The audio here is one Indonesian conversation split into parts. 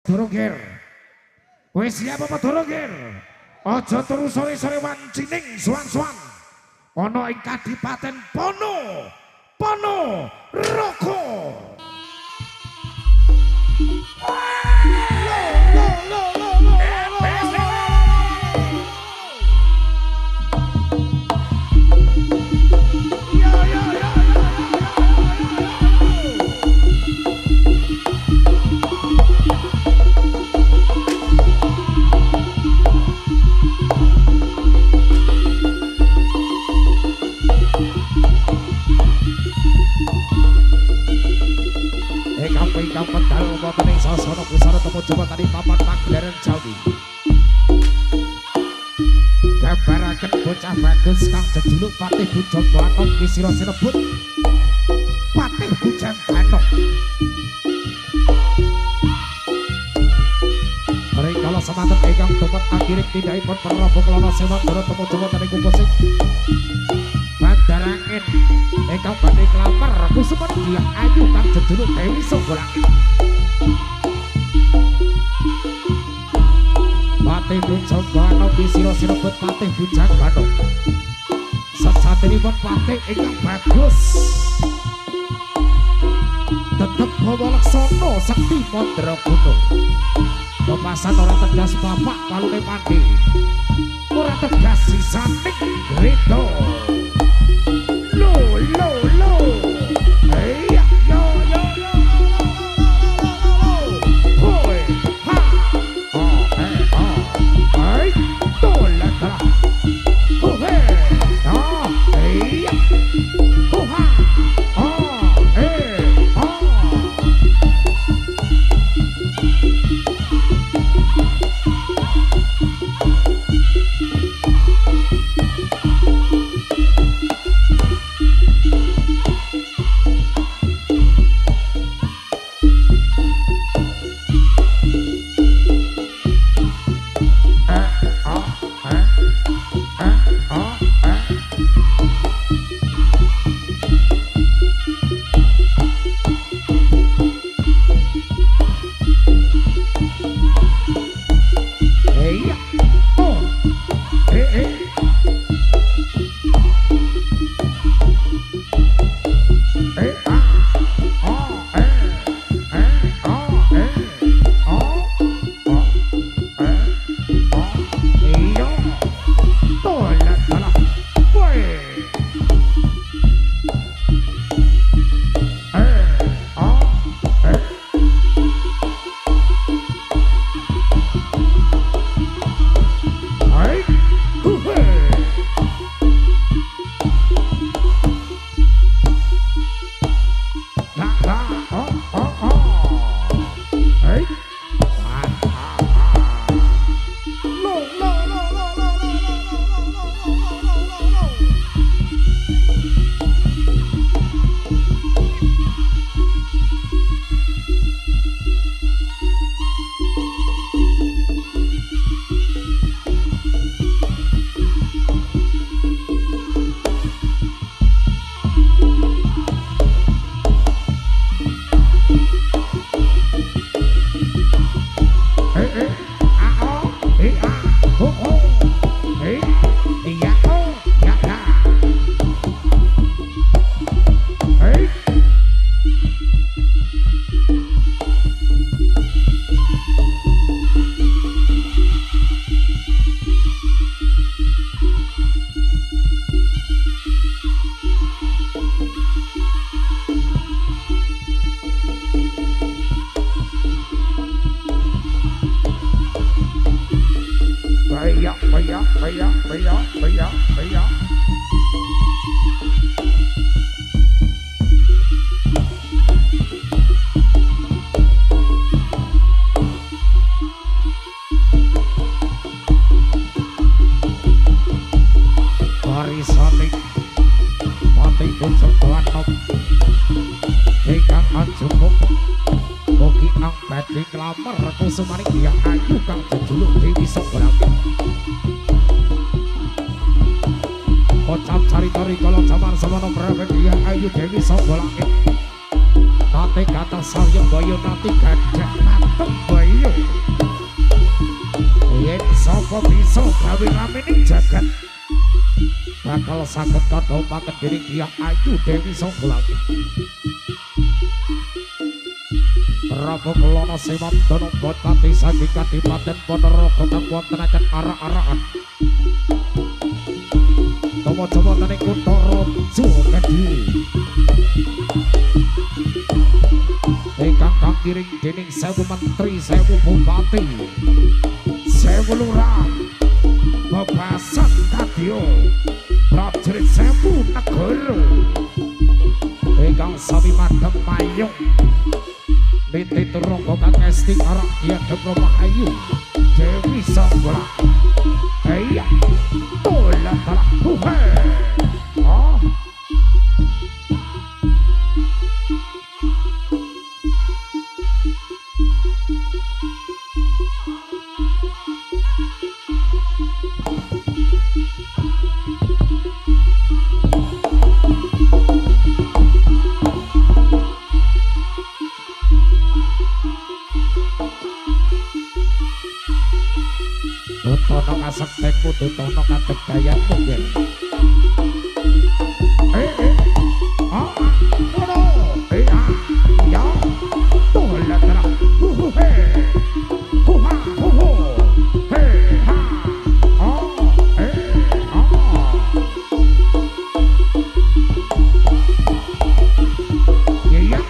Durungir. Wis siap apa durungir? Aja terus sore-sore wancining suan-suan. Ana ing Kadipaten Ponorogo. Ingkang pedal wonten ing sasana busana temu Jawa tadi papan Magelang Jawi. Gambaraken bocah bagus kang jejuluk Patih Bujangganom kisira sinebut Patih Bujangganom. Rikala semanten ingkang tumut akhiring tindakipun Prabu Kelana Sewandara temu Jawa tadi kukusing Bandarangin ingkang badhe klamar kusuman Dyah Ayu kang jejuluk Dewi Songgolangit. Patih Bujangganom kisira sinebut Patih Bujangganom. Sasatinipun patih ingkang bagus. Tetep bawa laksana sekti Mandraguna. Pemasan ora tegas bapak palune mandi. Ora tegas sisaning greda. Lo. Hey, yo. Hoy, ha. Ay, tola. Ho hey. Hey. Ho ha. Baya. Warisaning Patih Bujangganom ingkang anjunuk mugi ang badhe nglamar kusumaning Dyah Ayu kang jejuluk Dewi Songgolangit. Kocap carita rikala jaman samana Prabu Dyah Ayu Dewi Songgolangit. Nate kata Saryabaya nate gadhah Bayu yen sapa bisa gawe rame ning jagat bakal saged kadhapaken dening Dyah Ayu Dewi Songgolangit Prabu Kelana Simantana Bupati saking Kadipaten Ponorogo kang wontenaken arak-arakan Tama-tama tani kutha Raja Kediri ingkang kakiring dening 1000 menteri 1000 bupati 1000 lurah bebasan kadya prajurit 1000 negara ingkang sami madhep mayung Niti Turunggo kang esti karo Dyah Mahayu Dewi Songgolangit iya tola tala huhe oh Tutono kasaktenmu, tutono kategayanmu yen. Mono, ya, tola tera, he, huha, huho, he, ha, iya.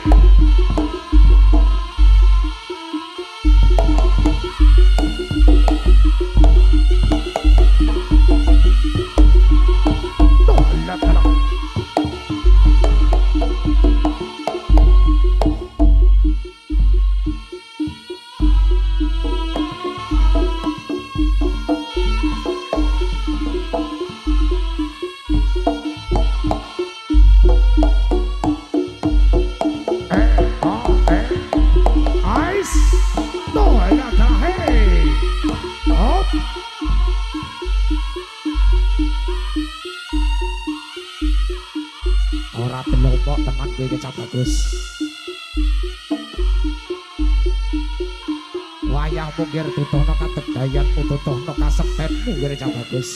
Ora telopok teman gue kecap bagus wayahmu ngger tutono kategayanmu tutono kasektenmu ngger kecap bagus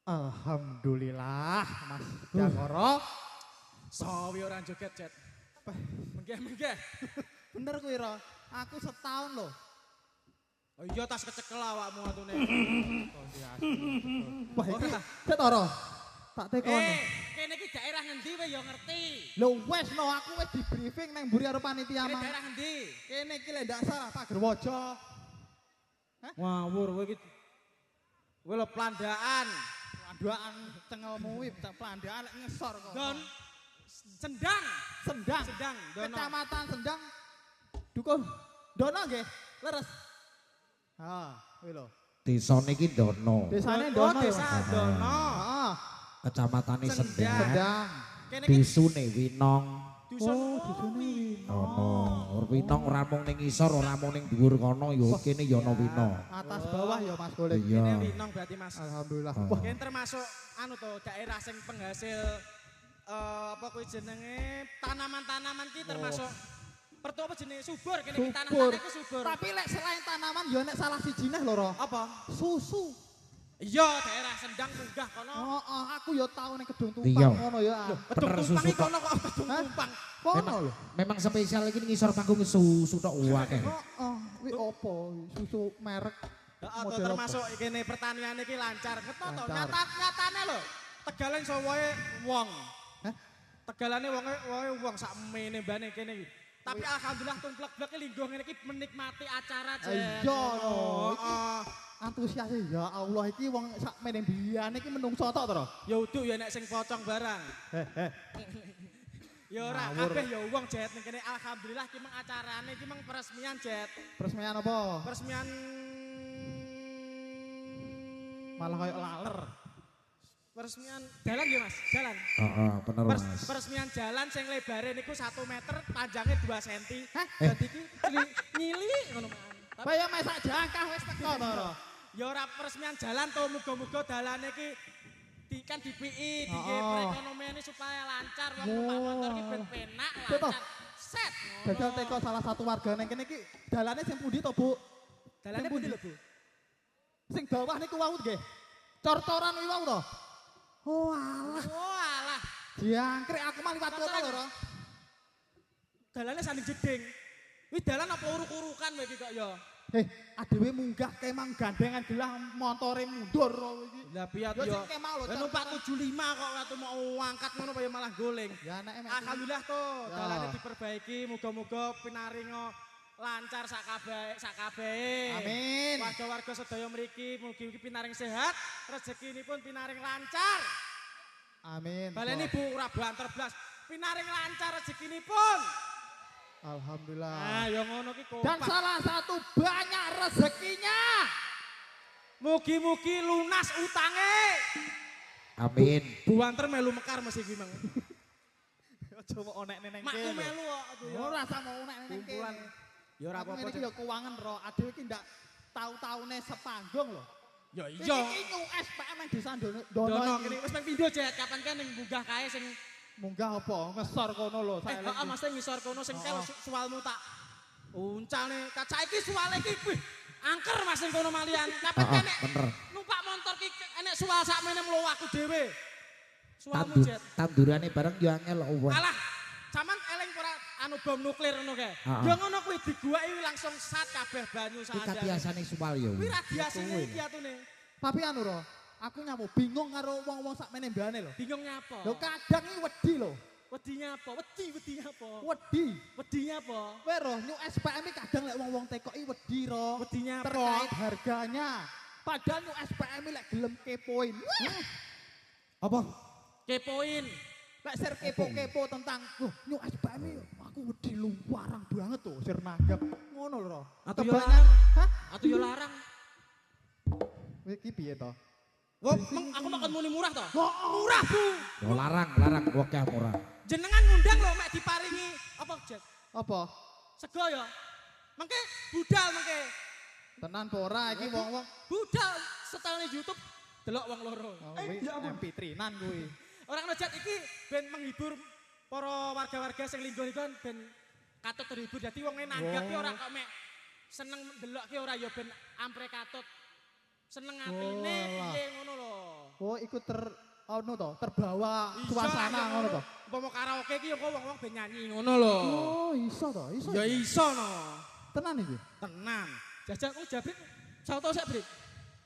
Alhamdulillah Mas Jagoro sawi orang joget jet menggeh bener kuwi Ro aku setahun loh oh iya tas kecekel awakmu atune wah iki ket Ro tak tekoni kene iki daerah ngendi kowe ya ngerti lho wes no aku wis di briefing nang mburi karo panitia kene daerah ngendi kene iki lek ndak salah Pagerwojo ngawur kowe iki kowe lho plandaan cengelmu wip pelandaan lek ngesor kok. Don Sendang. Dono. Kecamatan Sendang. Dukuh Dono nggih, leres. Ha, kuwi lho. desa niki Dono Desane Dono. Desa Dono. Heeh. kecamatane Sendang Sendang. Kene iki desune Winong Dusune Ono Winong ora mung ning isor ora mung ning dhuwur kono ya kene ya ana Winong atas bawah ya Mas Golek. iya kene Winong berarti Mas. Alhamdulillah. Wah. Kene termasuk anu to daerah sing penghasil apa kuwi jenenge tanaman-tanaman ki termasuk pertu apa jenenge subur kene iki tanah-tanah iki subur. Tapi lek selain tanaman ya nek salah sijine lho Ro. Apa? Susu. Iya daerah Sendang munggah kono. Heeh, aku ya tau ning Kedung Iya. Tumpang ngono ya. Kedung Bener, Tumpang susu iki kono kok Kedung Hah? Tumpang. Kono lho. memang spesial iki ning isor panggung susu tok akeh Heeh, kuwi opo? Susu merek Heeh, model termasuk kene pertanian iki lancar. Ngeto to, Lancar. nyatane lho. Tegalan iso wae wong. Hah? Tegalane wonge wong sak mene mbane kene iki. Tapi alhamdulillah tumplek-blek linggo ngene iki menikmati acara Jet. Iya lho, iki antusias ya Allah iki wong sak meneng biyane iki menungso tok to. Ya uduk ya nek sing pocong barang. Ya ora kabeh ya wong Jet ning kene alhamdulillah iki meng acarane iki meng peresmian Jet. Peresmian apa? Peresmian Malah kayak laler. peresmian jalan ya Mas, jalan. Heeh, bener Mas. Peresmian jalan sing lebare niku 1 meter, panjangnya 2 cm. Hah? Dadi iki nyili ngono man. Kaya mesak jangkah wis teko to. Ya ora peresmian jalan to, muga-muga dalane iki kan dipiki, digawe perekonomiane supaya lancar, wong numpak motor iki ben penak lancar. Set. Jajal teko salah satu warga neng kene iki dalane sing pundi to, Bu? Dalane pundi lho, Bu? Sing bawah niku wau nggih. Cor-coran kuwi wau to. Oh alah. Oh alah. Jangkrik aku mah liwat kono lho. Dalane sanding jeding. Kuwi dalan apa uruk-urukan wae iki kok ya. Adewe munggah kemang gandengan gelah motore mundur iki. Lah piat Yo yo. sing kemah lho. Numpak 75 kok waktu mau angkat ngono ya malah goleng. Ya nek Alhamdulillah tuh, Ya. dalane diperbaiki, muga-muga pinaringa lancar sakabehe. Amin. Warga-warga sedaya mriki mugi-mugi pinaring sehat, rezekinipun pinaring lancar. Amin. Baleni Bu ora banter blas. Pinaring lancar rezekinipun. Alhamdulillah. Nah, ya ngono ki Dan kompak. salah satu banyak rezekinya. Mugi-mugi lunas utange. Amin. Buanter melu mekar mesti kuwi mang. Aja mau onek neneng Makku melu kok aku ya. Ora usah mau onek neneng Kumpulan. Ya ora Aku apa-apa. ngene iki ya keuangan ro. Adewe iki ndak tahu-taune sepanggung lho. Ya Iki iya. iki SPM yang desa Dono Dono iki. kene wis ping pindho Jet, kapan kan ning munggah kae sing Munggah apa? Ngesor kono lho saya heeh Mas ngisor kono sing kel suwalmu tak uncalne. Kaca iki suwale iki wih angker Mas ning kono malian. Kapan kan nek Bener. numpak motor ki enek suwal sakmene melu aku dhewe. Suwalmu Jet. Tandurane bareng yo angel Allah. Alah, sampean eling ora anu bom nuklir ngono kae. Heeh. Ya ngono kuwi diguweki langsung sat kabeh banyu Iki sadar. katiasane supal yo. Kuwi radiasine iki atune. Tapi anu ro, aku nyamu bingung karo wong-wong sakmene mbane lho. Bingung nyapa? Lho kadang iki wedi lho. Wedi nyapa? Wedi nyapa? Wedi. Wedi nyapa? Kowe ro nyuk SPM iki kadang lek wong-wong tekoki wedi ro. Wedi nyapa? Terkait harganya. Padahal nyuk SPM lek gelem kepoin. Wah, Apa? Kepoin. lek sir kepo-kepo tentang nyuk SPM iki aku wedi luwarang banget tuh sir nanggap. Ngono lho ro. Atau yo Kebanyak- larang. Hah? Atau yo larang. Kowe iki piye to? Wah, aku makan muni murah toh? Murah, Bu. Yo larang wekeh ora. Jenengan ngundang lho mek diparingi apa, Jet? Apa? Sego ya. Mengke budal mengke. Tenan apa ora iki wong-wong Budal setelne YouTube delok wong loro. ya MP3 nan kuwi. Orang Jet iki ben menghibur para warga-warga sing linggo-linggon ben katut terhibur. Dadi wong nanggap ki ora kok mek seneng ndelok ki ora ya ben ampre katut. Seneng atine piye ngono lho. Oh, ikut anu to, terbawa Iso suasana lah, ngono to. Umpama karaoke ki yo kok wong-wong ben nyanyi ngono lho. Oh, iso to, iso. Ya iso no. Tenan iki. Tenan. Jajal kok jabrik sauto sik brik.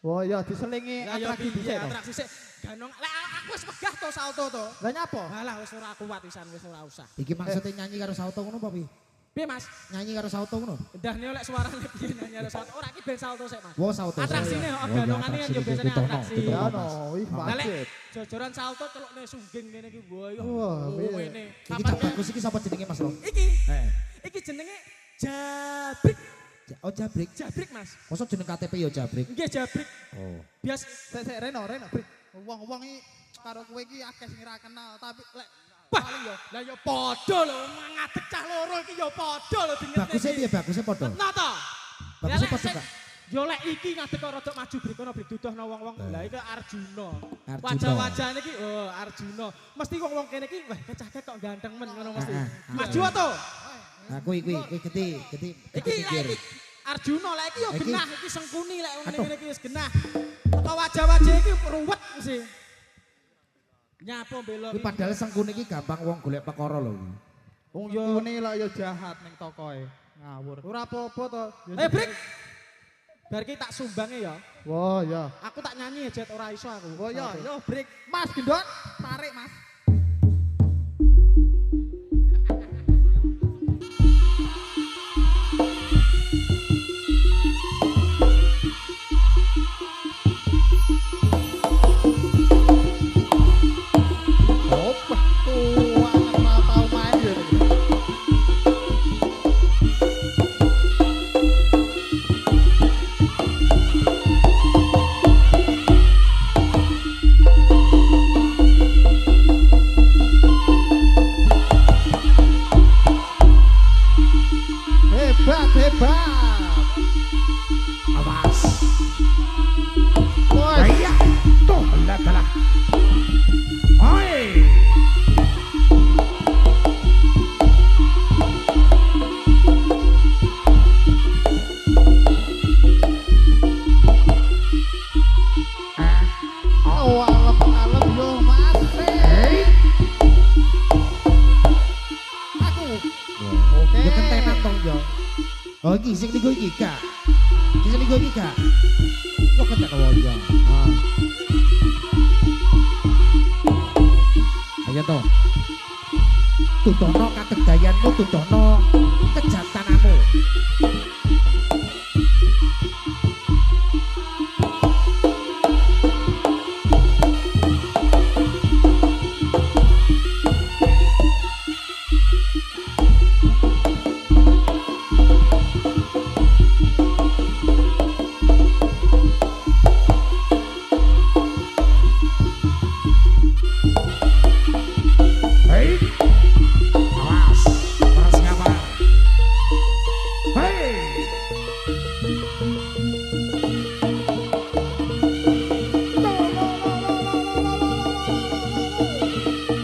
Oh iya diselingi Lah ya atraksi piye dhisik to. atraksi sik. Ganong. Lah aku wis megah to salto to. Lah nyapa? Alah wis ora kuat pisan wis ora usah. Iki maksudnya nyanyi karo sauto ngono apa piye? Piye Mas? Nyanyi karo sauto ngono? Ndahne oleh suarane piye nyanyi karo salto. Ora iki ben salto sik Mas. Wo sauto. Atraksine Oh, kok iya, ganongane kan yo atraksi biasane Kutono, atraksi. Kutono, Ya Mas. no, ih Lah lek wajib. jojoran salto celukne sungging kene iki woyo. Wah, piye? Ngene. Iki Kapan tak bagus iki sapa jenenge Mas Ro? Iki. Eh. Iki jenenge Jabrik. Oh jabrik. Jabrik Mas. Mosok jeneng KTP yo jabrik. Nggih Jabrik. Oh. Bias Sik Reno, Brik. Wong-wong iki karo kowe iki akeh sing ora kenal, tapi lek paling yo lah ya padha lho ngadeg cah loro iki ya padha lho dingetne. Bagusnya piye bagusnya padha? Nah to. Bagusnya Lah, padha sik- gak? Yo lek iki ngadeg kok rada maju brik kono brik duduhno wong-wong. Lah iki Arjuna. Arjuna. Wajah-wajahane iki oh Arjuna. Mesti wong-wong kene iki wah kecah kok ganteng men ngono mesti. Ah, Maju to. Aku iki geti Iki pikir. lah iki Arjuna lah iki yo Iki- genah iki sengkuni lek Aduh. ngene iki wis genah. Teko wajah-wajah iki ruwet mesti. Nyapo belok. Iki padahal sengkune iki gampang wong golek perkara lho. wong yo ngene lak yo jahat ning tokoe. Ngawur. Ora apa-apa to. Brik. Bar ki tak sumbange ya. Wah, ya. Aku tak nyanyi ya Jet ora iso aku. Oh ya, yo Brik. Mas gendon, tarik Mas. Awas. Woi. Iya. Tuh, lah. Oi. Oh, alam yo Mas. Hei. Aku. Oke. Ya kentenan tong yo. Oh iki sing niku iki Kak. Iki sing niku iki Kak. Kok kentek wae. Ayo toh. Tutono kategayanmu, tutono kejantananmu. Hei. Awas. Persiapan. Hei.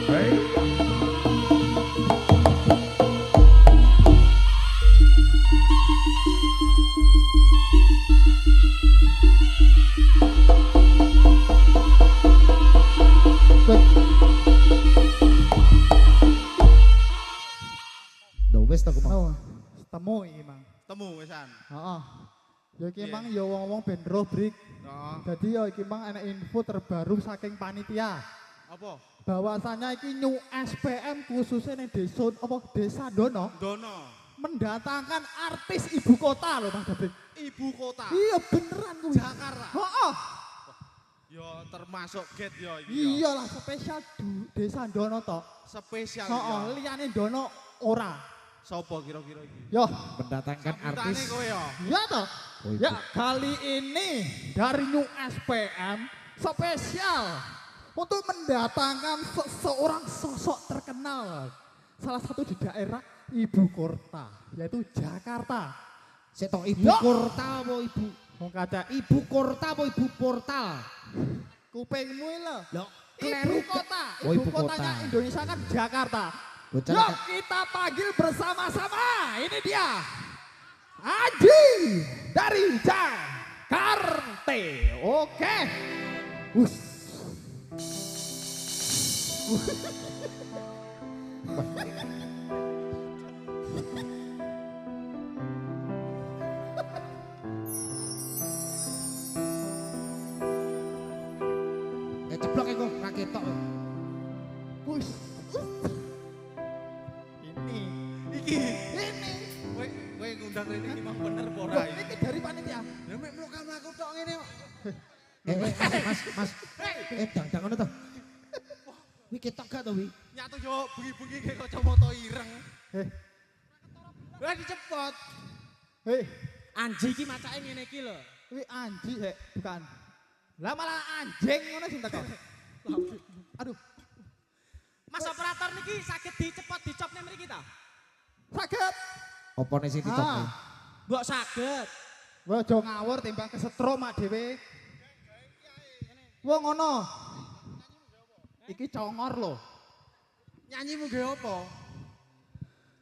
Hei. Duh wis to kumang. Oh, temu iki, Mang. Temu wisan. Heeh. Ya iki Iya. Mang ya wong-wong ben roh Brik. Oh, Jadi ya iki Mang ana info terbaru saking panitia. apa? Bahwasanya iki new SPM khususnya ning desa Dono Dono, mendatangkan artis ibu kota loh Mas Dabrik. ibu kota. Iya beneran kuwi. Jakarta. Heeh. Yo termasuk get yo iki. yo. Iyalah spesial desa Dono tok. Spesial Heeh, yo. liyane Dono ora. Sopo kira-kira iki? Yo, Mendatangkan Sambutannya artis. kowe yo. ya toh. Oh, itu. Ya, kali ini dari New SPM spesial untuk mendatangkan seseorang sosok terkenal. Salah satu di daerah ibu kota, yaitu Jakarta. Sik tok ibu Yo. kota apa ibu? Wong kaca Ibu kota apa ibu portal? kupingmu lho. Loh, Ibu kleru kota, Oh, ibu ibu kotanya kota. Indonesia kan Jakarta. Bocah Yuk Jakarta. kita panggil bersama-sama. Ini dia. Aji dari Jakarta. Oke. Us. Ceplok iku ra ketok. Us. Ini. Iki. Ini. Kowe ngundang rene iki mah bener apa ora Loh, iki? ini dari panitia. Ya mek mlaku tok ngene kok. Mas. Dang ngono to. Wi ketok gak to wi? Nyatu yo bengi-bengi kayak kacamata ireng. Eh, Lah dicepot. hei. Anji iki macake ngene iki lho. Kuwi anji sik, bukan. Lah malah anjing ngono sing teko. Aduh, Mas operator niki saged dicepot dicopne mriki ta? saged. Opone sing dicop. Ah, Mbok saged. Wah, aja ngawur timbang kesetrum mak dhewe. Wong ngono. Iki congor lho. Nyanyimu ge apa?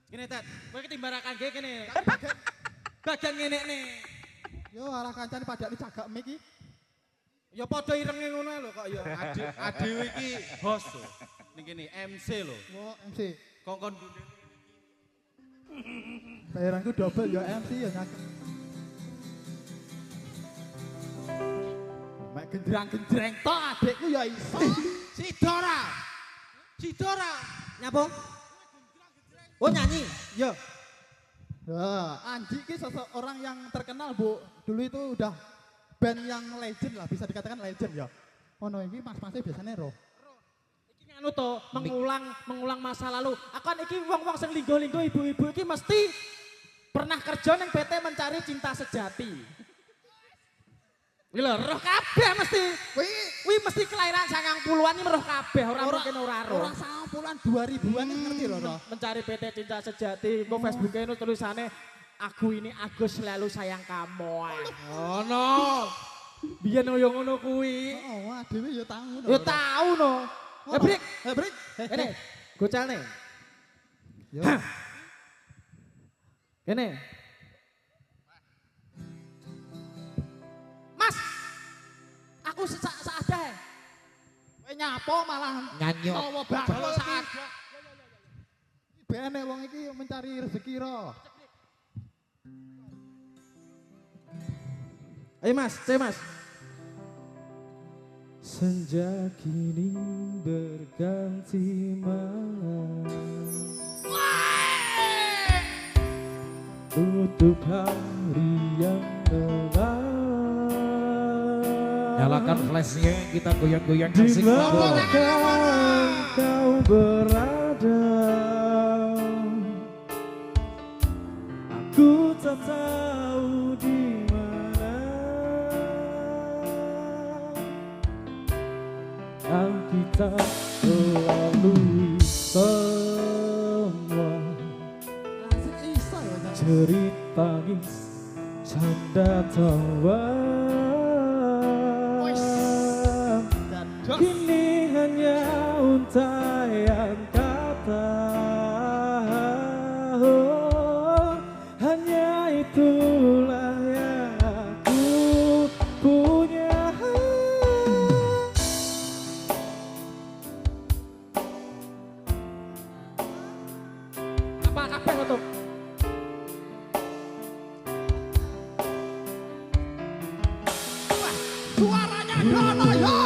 Kene Tet, kowe ketimbarakan ge kene. Bagian ngene ne. Yo arah kancane padha dicagak mik iki. Ya padha irenge ngono lho kok ya. Adewe iki host lho. Ning kene MC lho. Wo MC. Kongkon gundeng. Bayaranku double ya MC ya nyakit. Mek genjrang-genjreng tok adekku ya iso. Sidora. Sidora. Nyapa? Oh nyanyi. Ya. Ya, Anji ini seseorang yang terkenal, Bu. Dulu itu udah band yang legend lah, bisa dikatakan legend ya. Oh no, ini mas-masnya biasanya roh. Iki nganu to, mengulang masa lalu. Akan iki wong-wong sing linggo-linggo ibu-ibu iki mesti pernah kerja ning PT Mencari Cinta Sejati. Iki lho, roh kabeh mesti. Kuwi mesti kelahiran 90-an iki roh kabeh, ora mungkin ora roh. Orang 90-an 2000-an ini ngerti loh, roh. Mencari PT Cinta Sejati, kok Facebooknya itu tulisannya aku ini Agus selalu sayang kamu. Oh no Biyen yo ngono kuwi. Oh, dhewe ya tahu no. Yo tau no. Brik. Brik. Kene. Gocelne. Yo. Kene. Mas. Aku seada. Kowe nyapo malah Nyanyi. tawa bakal saada. Bene wong iki mencari rezeki ro. Ayo Mas, Mas. Senja kini berganti malam. Tutup hari yang gelap. Nyalakan flashnya, kita goyang-goyang Di asik. mana kau berada? Aku tak tahu di mana. Yang kita lalui semua. Asik iso ya. Cerita tangis, canda tawa. Kini hanya untayan kata. Oh, hanya itulah yang aku punya. Apa kabeh tuh? Suaranya Dono yo.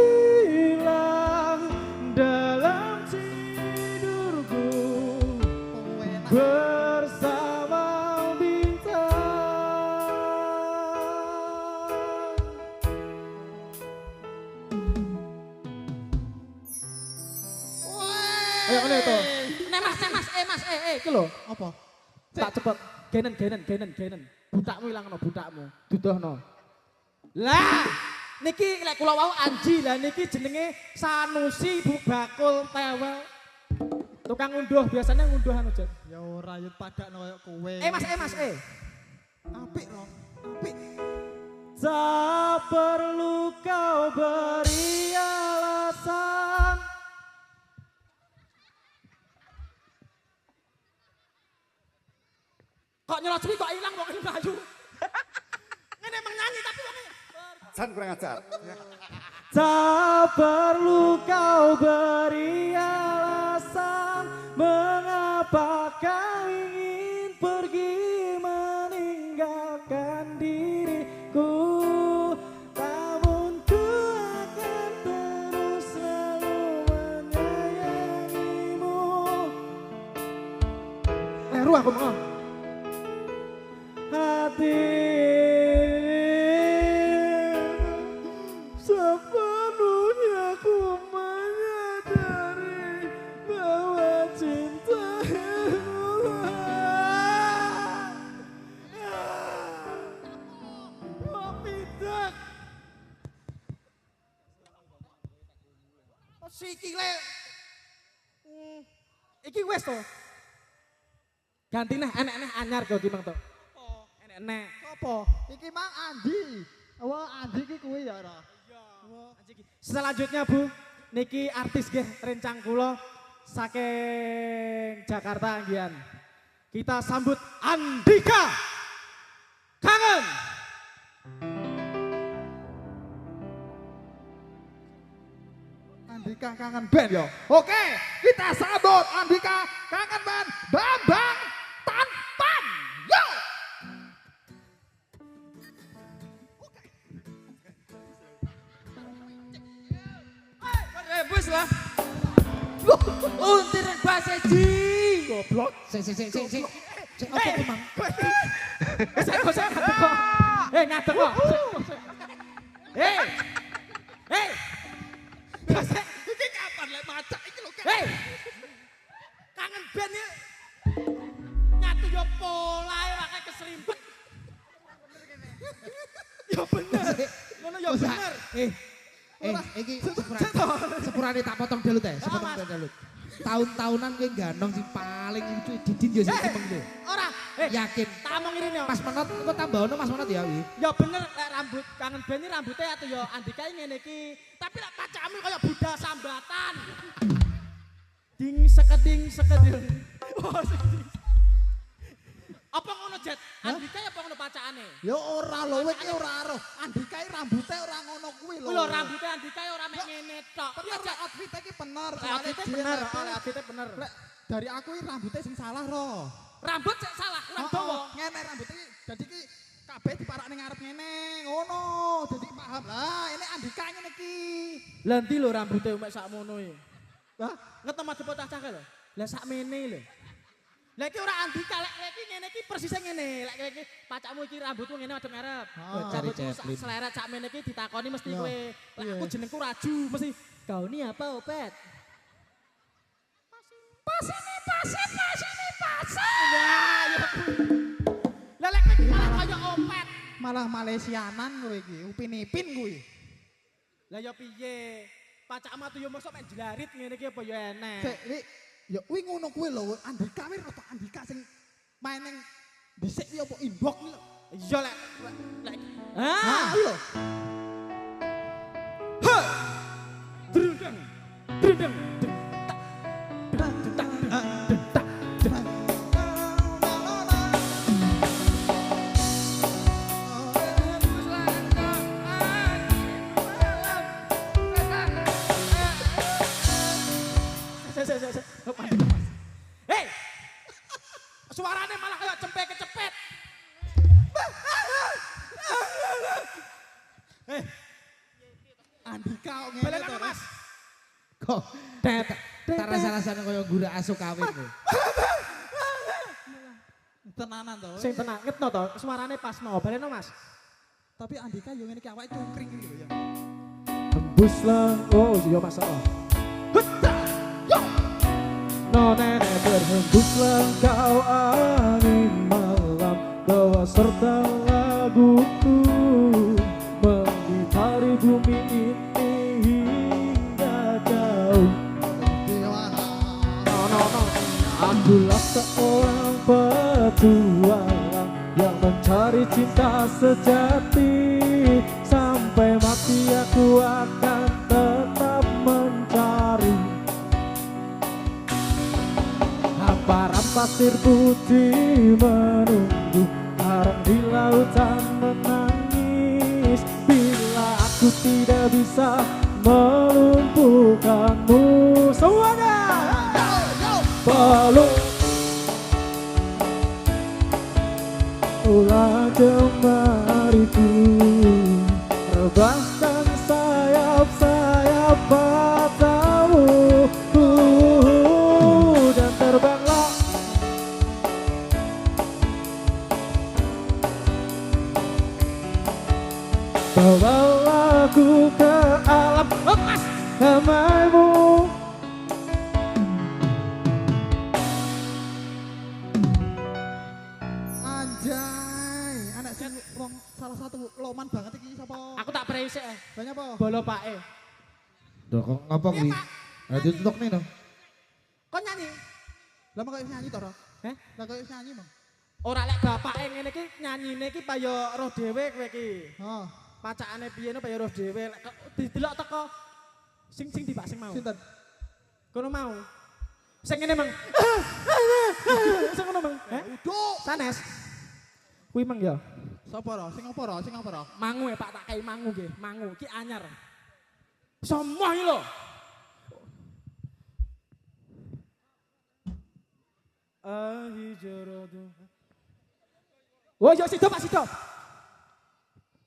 Mimpilah dalam tidurku bersama bintang. Ayo ngene to. Mas, iki lho. Apa? Tak cepet. Genen. Butakmu ilangno, butakmu. Duduhno. Lah, niki lek kula wau Anji, lah niki jenenge Sanusi Bu Bakul Tewel. Tukang unduh, biasanya ngunduh anu, Jan. Ya ora yo padakno koyo kowe. Mas. Apik loh. Apik. Tak perlu kau beri alasan. Kok nyelot kok hilang kok melayu. Ngene emang nyanyi tapi wong San kurang ajar. tak perlu kau beri alasan mengapa kau ingin pergi meninggalkan diriku. Namun ku akan terus selalu menyayangimu. Leru aku mau. Hati sepenuhnya ku menyadari bahwa cinta tidak. Siki le. Iki wes to. Ganti neh enek-enek anyar kok iki mang to. Enek. Apa? Iki mang Andi. Wah, Andi iki kuwi ya ora. Selanjutnya Bu, niki artis nggih rencang kula saking Jakarta anggian. Kita sambut Andika Kangen. Andika Kangen Band yo. Oke, kita sambut Andika Kangen Band Bambang Tanpan. Yo. Rebus lah. Untir bahasa ji. Goblok. Sik. Apa ku mang? Saya ngadeg kok. Ngadeg kok. Hei. Iki kapan lek macak iki lho. Hei. Kangen band ya. Nyatu yo polae wae keselimpet. Ya bener. Ngono ya bener. Iki sepurane tak potong dalut ya, sepotong dalut. Tahun-tahunan kowe gandong sing paling lucu Didin ya sing seneng. Ora, Yakin. Tak omong ngene yo. Mas Menot kok tambah ono Mas Menot ya wi. Ya bener lek rambut kangen ben iki rambutnya atuh ya Andika ngene iki. Tapi lek pacamu kaya budal sambatan. Ding sekeding sekeding. Oh, sedih. Apa ngono Jet? Andika ya apa ngono pacakane? Ya ora lho, kowe iki ora ero. Andika iki rambutnya ora ngono kuwi lho. Kuwi lho rambutnya Andika ya ora mek ngene tok. Bener lek outfit iki bener. Outfitnya bener, outfitnya bener. Lek dari aku iki rambutnya sing salah ro. Rambut sik salah, kurang dawa. Ngene rambut iki dadi iki kabeh diparak ning ngarep ngene, ngono. Dadi paham lah, ini Andika ngene iki. Lah ndi lho rambutnya mek sakmono iki? Hah? Ngetemu dipot cah-cah lho. Lah sakmene lho. Lah iki ora Andika, lek iki ngene iki persisnya ngene. Lek iki pacakmu iki rambutmu ngene madhep ngarep. Cari Rambutmu Ceplin. seleret sakmene iki ditakoni mesti Ya. kowe. Lek aku jenengku Raju mesti kau ini apa Opet? Pas ini. Nah, ya. Lah lek iki malah kaya Opet. Malah Malaysianan kowe iki, upin-ipin kuwi. Lah ya piye? Pacakmu tuh yo mosok mek jlarit ngene iki apa ya enek. Sik, Wi, ya kuwi ngono kuwi lho, Andika kuwi rada Andika sing main ning dhisik iki apa inbox iki lho. Iya lek. Ah, lho. Drundeng. Drundeng. Hei! Suaranya malah kayak cempek kecepet. Andika kok ngene Balen to, apa Mas? Kok tak rasa-rasane koyo gura asu kawin kowe. Tenanan to. Sing tenang, ngetno to, suaranya pas no, balen Mas. Tapi Andika yo ngene iki awake cungkring iki lho ya. Hembuslah, oh iya Mas. No nenek berhembuslah kau angin malam bawa serta laguku mengitari bumi ini hingga jauh. No. Akulah seorang petualang yang mencari cinta sejati sampai mati aku akan tetap mencari. Hamparan pasir putih menunggu karang di lautan menangis bila aku tidak bisa melumpuhkanmu. Semuanya peluk ulah jemariku, rebahkan sayap-sayap matamu dan terbanglah. Bawalah aku ke alam emas damaimu. Anjay, anak sing wong salah satu loman banget iki sapa? Aku tak presek. Banyak apa? Bolo pake. Duh kok ngapa kuwi? Lah ditutuk nih dong. Kok nyanyi? Lah kok nyanyi to, Ro? Heh? Lah kok nyanyi, Bang? Ora lek bapake ngene iki nyanyine iki payo roh dhewe kowe iki. Oh, Pacakane piye no payo roh dhewe. Lek didelok teko sing dibak sing mau. sinten? Kono mau. Sing ngene, Mang. Sing ngono, Mang. Heh? Uduk. Sanes. Kuwi Mang ya. Sapa, Ro? Sing apa, Ro? Sing apa, Ro? Mangu ya Pak tak kei mangu nggih. Mangu iki anyar. Semua iki lho. Ahijorodo. Oh, yo sido Pak sido.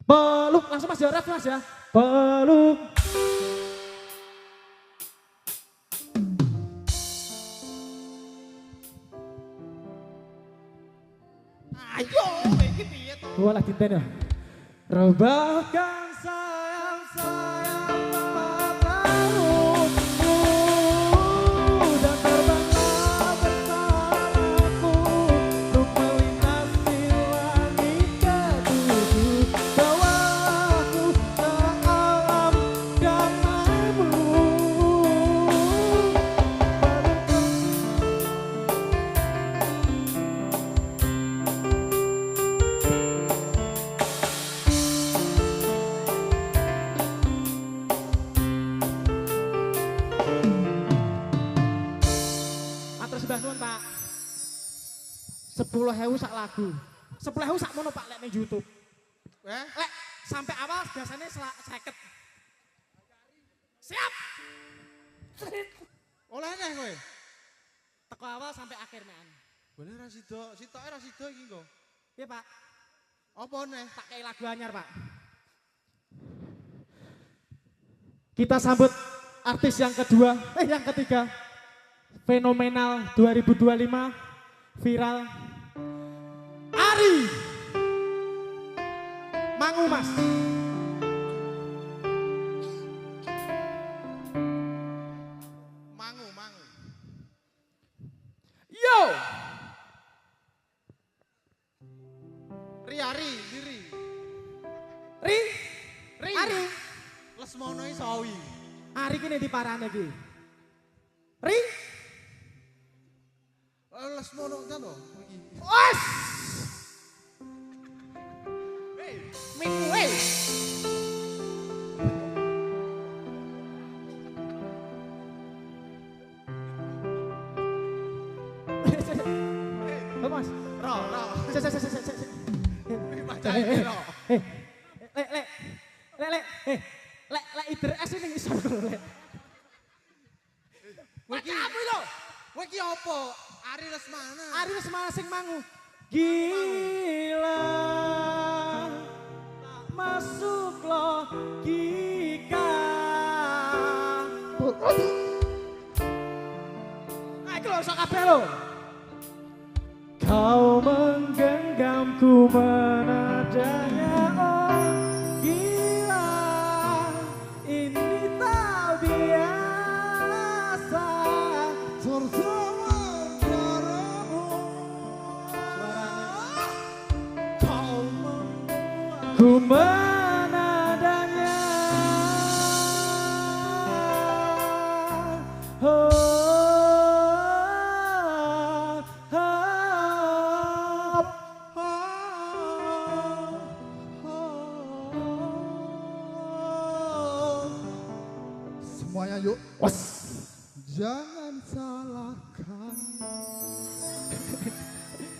Peluk langsung Mas ya, ref Mas ya. Peluk. Ayo, iki piye to? Gua lagi ten ya. Rebahkan sayap-sayap matamu dan terbanglah bersamaku untuk melintasi langit ketujuh. Bawa aku ke alam damaimu. 10.000 sak lagu. 10.000 sak mono Pak lek ning YouTube. Lek sampai awal biasanya 50. Siap. Oleh neh kowe. Teko awal sampai akhir men. Boleh ra sida, sitoke ra sida iki kok. Piye Pak? Apa neh? Tak kei lagu anyar Pak. Kita sambut artis yang ketiga. Fenomenal 2025 viral Ari Mangu Mas. Mangu. Yo. Ari. Ari. Lesmono Sawi. Ari kene diparane iki. Ri. Lesmono kan to iki. Wes. Minggu Mas. Ro. Lek ider es ini isor lek. Kamu lho. Kowe iki apa? Ari Lesmana. Ari Lesmana sing mangu. Gila masuk logika. Ayo lho sok kabeh lho. Kau menggenggamku menadanya oh gila ini tak biasa Bersama suaramu. kau membuatku menadanya oh, Semuanya yuk. Was. Jangan salahkan.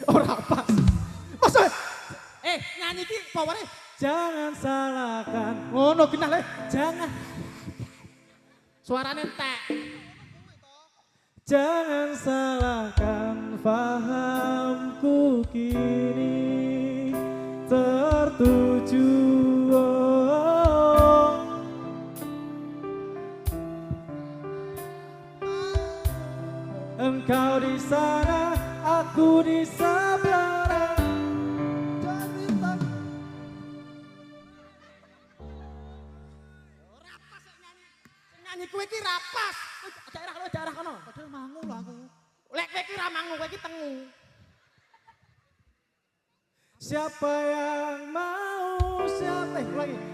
Ora pas. Mas. Nyanyi iki power jangan salahkan. Ngono genah le. Jangan. Suarane entek. Jangan salahkan fahamku kini tertuju engkau di sana, aku di sebelah. Rapas nyanyi kowe iki rapas. Daerah kono. Padahal mangu lah aku. Lek kowe iki ra mangu, kowe iki tengu. Siapa yang mau,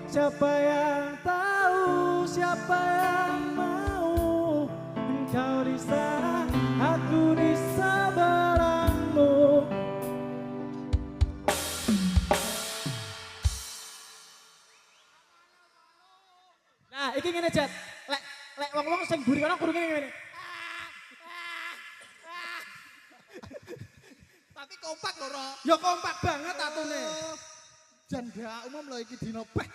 siapa yang tahu, siapa yang mau engkau di sana, aku di sebelahmu. Nah, iki ngene Jet. Lek wong-wong sing mburi kono kudu ngene. Tapi kompak lho, Ro. Ya kompak banget atune. Jan gak umum lho iki dino beh.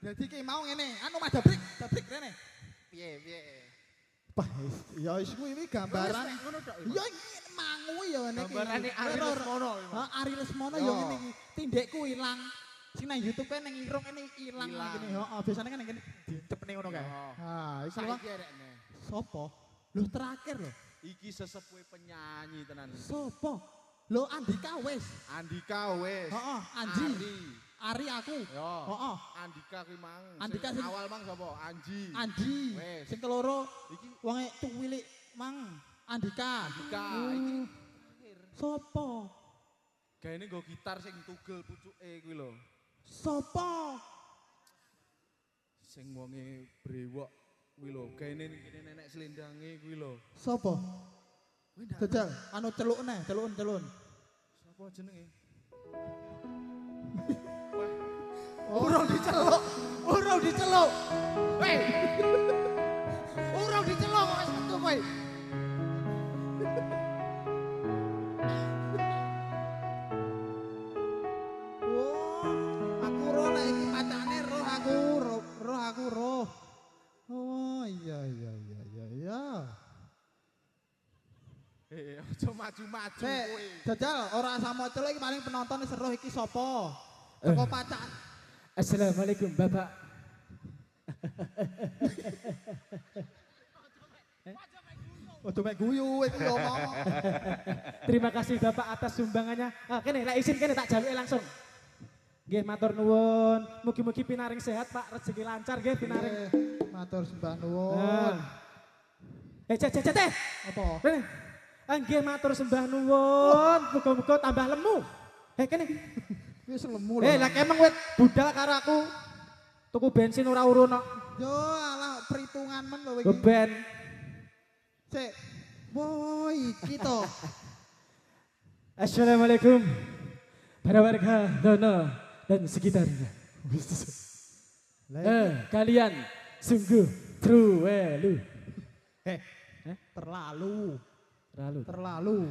Jadi ki mau ngene, anu mah dabrik rene. Piye? Pah, ya wis kuwi iki gambaran. Ngono tok. Ya iki mangu ya ngene iki. Gambarane Ari Lesmono. Heeh, Ari Lesmono ya ngene iki. Tindekku ilang. Sing nang YouTube kan nang irung ngene ilang ngene. Heeh, biasane kan ngene dicepne ngono kae. Ha, iki lho. Saiki arekne. Sopo? Lho terakhir lho. Iki sesepuhe penyanyi tenan. Sopo? Lho Andika wis. Andika wis. Heeh, Anji. Ari aku. Yo. Heeh. Andika kuwi mang. Andika Sing sing- awal mang sapa? Anji. Anji. Wes. Sing keloro Iki wonge tuwilik mang Andika. Andika iki Sopo? gaene nggo gitar sing tugel pucuke kuwi lho. Sopo? Sing wonge brewok kuwi lho. Gaene ngene nenek selendange kuwi lho. Sopo? Kuwi ndak Jajal, anu celukne, celun. sapa jenenge? Urung diceluk. Weh. Urung diceluk kok wis metu kowe. Aja maju-maju Sik, kowe. jajal ora samoco iki paling penonton seru iki sapa? Teko pacakan. Assalamualaikum Bapak. Ojo mek guyu iki yo ngomong. Terima kasih Bapak atas sumbangannya. Kene lek izin kene tak jaluke langsung. Nggih matur nuwun. Mugi-mugi pinaring sehat Pak, rezeki lancar nggih pinaring. Matur sembah nuwun. Cek. Apa? Kene. Nggih matur sembah nuwun. Muga-muga tambah lemu. Kene. Wis lemu lho. Lah emang wit budal karo aku. Tuku bensin ora urun kok. Yo alah perhitungan men lho iki. Beben. Sik. Woi, iki to. Assalamualaikum para warga Dono dan sekitarnya. Kalian sungguh terlalu. Terlalu.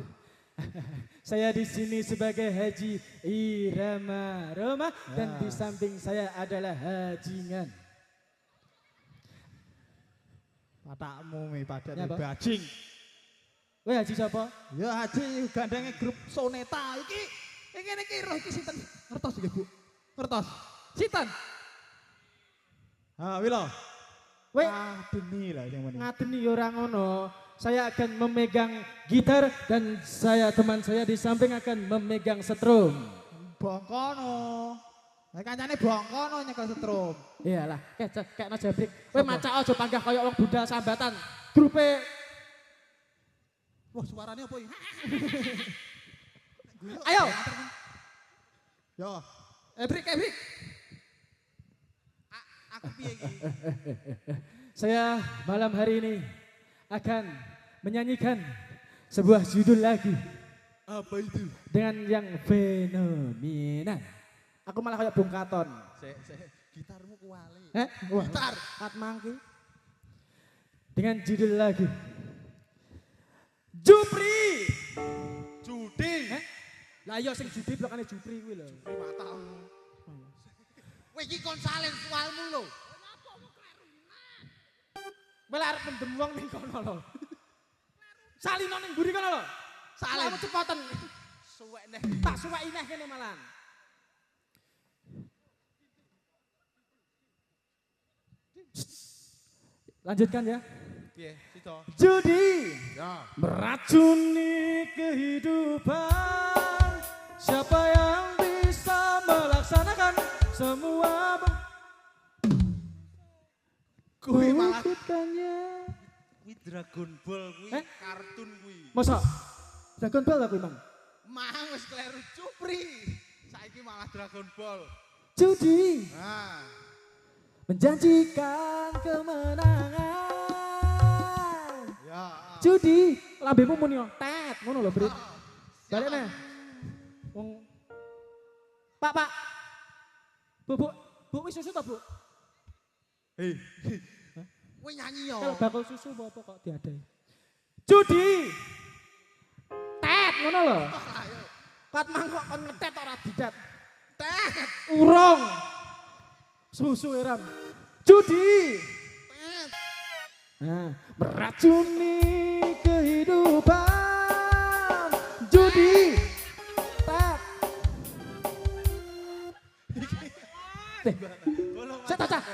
Saya di sini sebagai Haji Irama Roma dan di samping saya adalah Hajingan. Patakmu mi padat Ya, Pak. bajing. Weh Haji siapa? Ya Haji gandenge grup Soneta iki. Ngene iki roh iki sinten? Ngertos iki, Bu. Ngertos. Sinten? Wilo. Weh Deni lah yang meneh. ngadeni ya ora ngono. Saya akan memegang gitar dan teman saya di samping akan memegang setrum. Bongkono. Lah kancane bongkono nyekel setrum. Iyalah, kayak no jabrik. Kowe maca aja panggah kaya wong budal sambatan. Grupe Wah, suarane apa iki? ayo. Yo. Ebrik. Aku piye iki? Saya malam hari ini akan menyanyikan sebuah judul lagu Apa itu? dengan yang fenomenal. Aku malah kayak Bung Katon. Sik. Gitarmu kuali. Wah, Gitar. Kat mangki. Dengan judul lagu Jupri. Judi. Lah iya sing judi blokane Jupri kuwi lho. Jupri matamu. Kowe iki kon salen sualmu lho. Malah arep mendem wong ning kono lho. Salino ning mburi kono lho. Salin. Kamu cepetan. Suwek neh. Tak suwaki neh kene malan. Lanjutkan ya. Piye, Sito? Judi Ya. meracuni kehidupan. Siapa yang bisa melaksanakan semua Kuwi malah ikutkannya. kuwi Dragon Ball kuwi kartun kuwi. Masa? Dragon Ball aku emang. Mang wis kleru Jupri. Saiki malah Dragon Ball. Judi Nah, menjanjikan kemenangan. ya. Judi, lambemu muni yo tet ngono lho, Brit. Balik neh. Wong Pak. Bu, wis susu ta, Bu? Hei. Kowe nyanyi yo. Kalau bakul susu apa kok diadai? Judi. Tet ngono lho. Ayo. Kat mangkok kon ngetet ora didat. Tet. Urung. Susu Ram. Judi. Tet. Nah, meracuni kehidupan. Judi. Tet.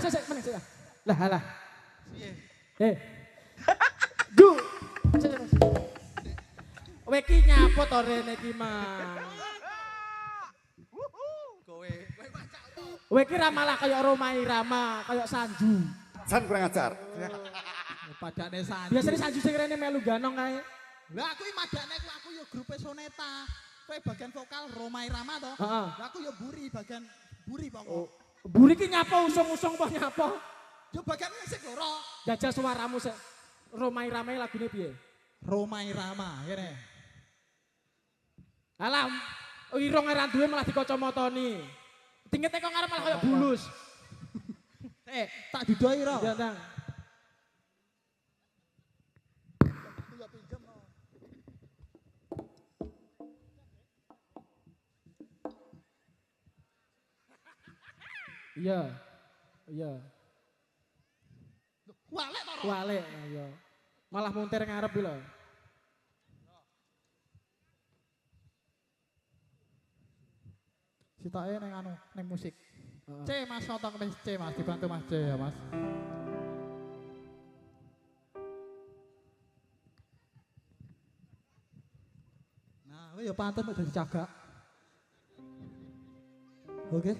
Saya mana saya? Lah. Piye? Gu. Weki nyapa to rene iki, Mang? Kowe maca to. Weki ra malah kaya Romai Rama, kaya Sanju. San kurang ajar. Padane Sanju. Biasane Sanju sing rene melu ganong kae. Lah aku iki madane aku yo grup Soneta. Kowe bagian vokal Romai Rama to. Heeh. Lah aku yo buri bagian buri pokok. Oh, Buri ki nyapa usung-usung apa nyapa? Yo bagian musik lho. Jajal suaramu sik. Romai Rama lagune piye? Romai Rama kene. Alam, irung ora duwe malah dikacamotoni. Tingete kok ngarep malah kaya bulus. Tak didoi ro. Ya, Nang. Iya. Walek to ro. Wale, iya. Malah muntir ngarep iki lho. Citoke ning anu, ning musik. C Mas nonton C Mas, dibantu Mas C ya Mas. Nah, kowe ya pantes mek dadi cagak. Oke.